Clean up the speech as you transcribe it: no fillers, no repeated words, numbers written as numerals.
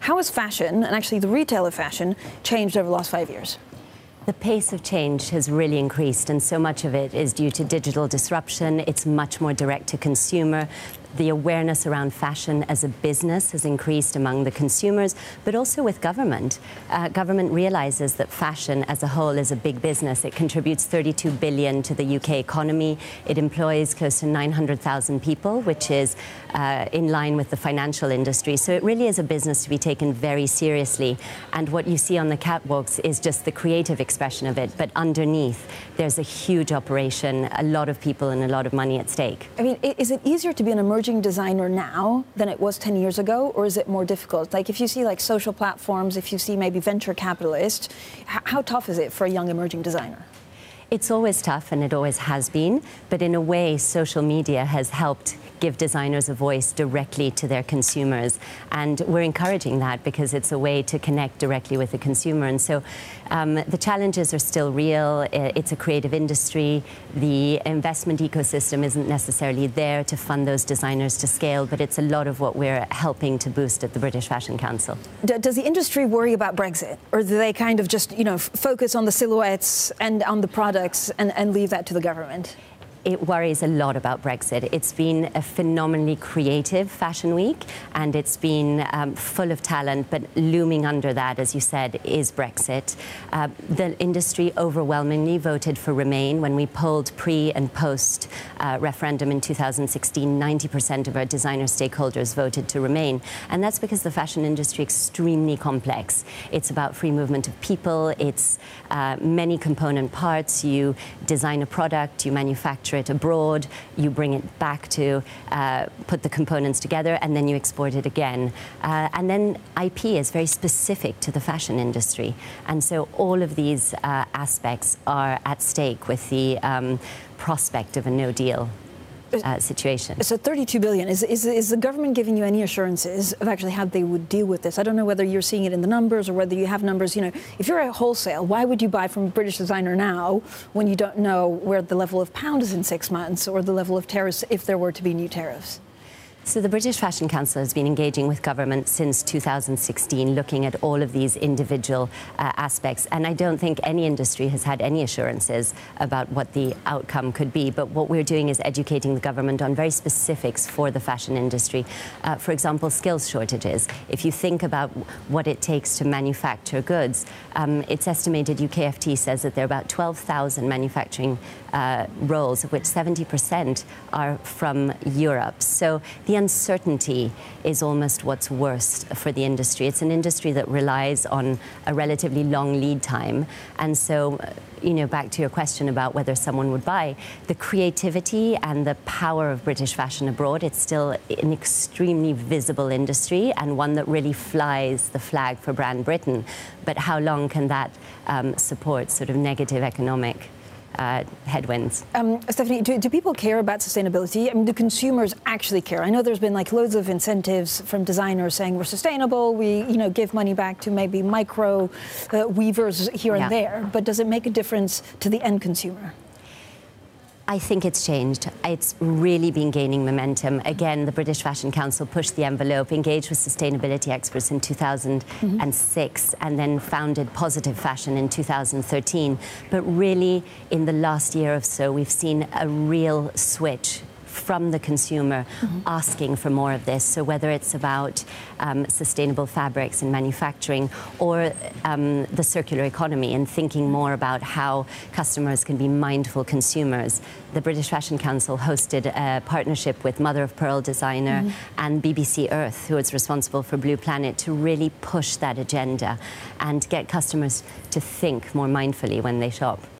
How has fashion, and actually the retail of fashion, changed over the last 5 years? The pace of change has really increased, and so much of it is due to digital disruption. It's much more direct to consumer. The awareness around fashion as a business has increased among the consumers, but also with government. Government realizes that fashion as a whole is a big business. It contributes 32 billion to the UK economy. It employs close to 900,000 people, which is in line with the financial industry. So it really is a business to be taken very seriously. And what you see on the catwalks is just the creative expression of it. But underneath, there's a huge operation, a lot of people and a lot of money at stake. I mean, is it easier to be an emerging designer now than it was 10 years ago, or is it more difficult? Like if you see like social platforms, if you see maybe venture capitalists, how tough is it for a young emerging designer? It's always tough, and it always has been, but in a way social media has helped give designers a voice directly to their consumers, and we're encouraging that because it's a way to connect directly with the consumer. And so the challenges are still real. It's a creative industry. The investment ecosystem isn't necessarily there to fund those designers to scale, but it's a lot of what we're helping to boost at the British Fashion Council. Does the industry worry about Brexit, or do they kind of just, focus on the silhouettes and on the products and leave that to the government? It worries a lot about Brexit. It's been a phenomenally creative fashion week, and it's been full of talent, but looming under that, as you said, is Brexit. The industry overwhelmingly voted for Remain. When we polled pre and post referendum in 2016, 90% of our designer stakeholders voted to Remain. And that's because the fashion industry is extremely complex. It's about free movement of people. It's many component parts. You design a product, you manufacture it abroad, you bring it back to put the components together, and then you export it again. And then IP is very specific to the fashion industry. And so all of these aspects are at stake with the prospect of a no-deal situation. So 32 billion, is the government giving you any assurances of actually how they would deal with this? I don't know whether you're seeing it in the numbers or whether you have numbers. If you're at wholesale, why would you buy from a British designer now when you don't know where the level of pound is in 6 months or the level of tariffs if there were to be new tariffs? So the British Fashion Council has been engaging with government since 2016, looking at all of these individual aspects. And I don't think any industry has had any assurances about what the outcome could be. But what we're doing is educating the government on very specifics for the fashion industry. For example, skills shortages. If you think about what it takes to manufacture goods, it's estimated, UKFT says that there are about 12,000 manufacturing roles, of which 70% are from Europe. So the uncertainty is almost what's worst for the industry. It's an industry that relies on a relatively long lead time. And so, back to your question about whether someone would buy, the creativity and the power of British fashion abroad, it's still an extremely visible industry and one that really flies the flag for brand Britain. But how long can that support sort of negative economic headwinds? Stephanie, do people care about sustainability? I mean, do consumers actually care? I know there's been loads of incentives from designers saying we're sustainable, we give money back to maybe micro weavers here and there, but does it make a difference to the end consumer? I think it's changed. It's really been gaining momentum. Again, the British Fashion Council pushed the envelope, engaged with sustainability experts in 2006, and then founded Positive Fashion in 2013. But really, in the last year or so, we've seen a real switch from the consumer asking for more of this. So whether it's about sustainable fabrics in manufacturing or the circular economy and thinking more about how customers can be mindful consumers, the British Fashion Council hosted a partnership with Mother of Pearl designer and BBC Earth, who is responsible for Blue Planet, to really push that agenda and get customers to think more mindfully when they shop.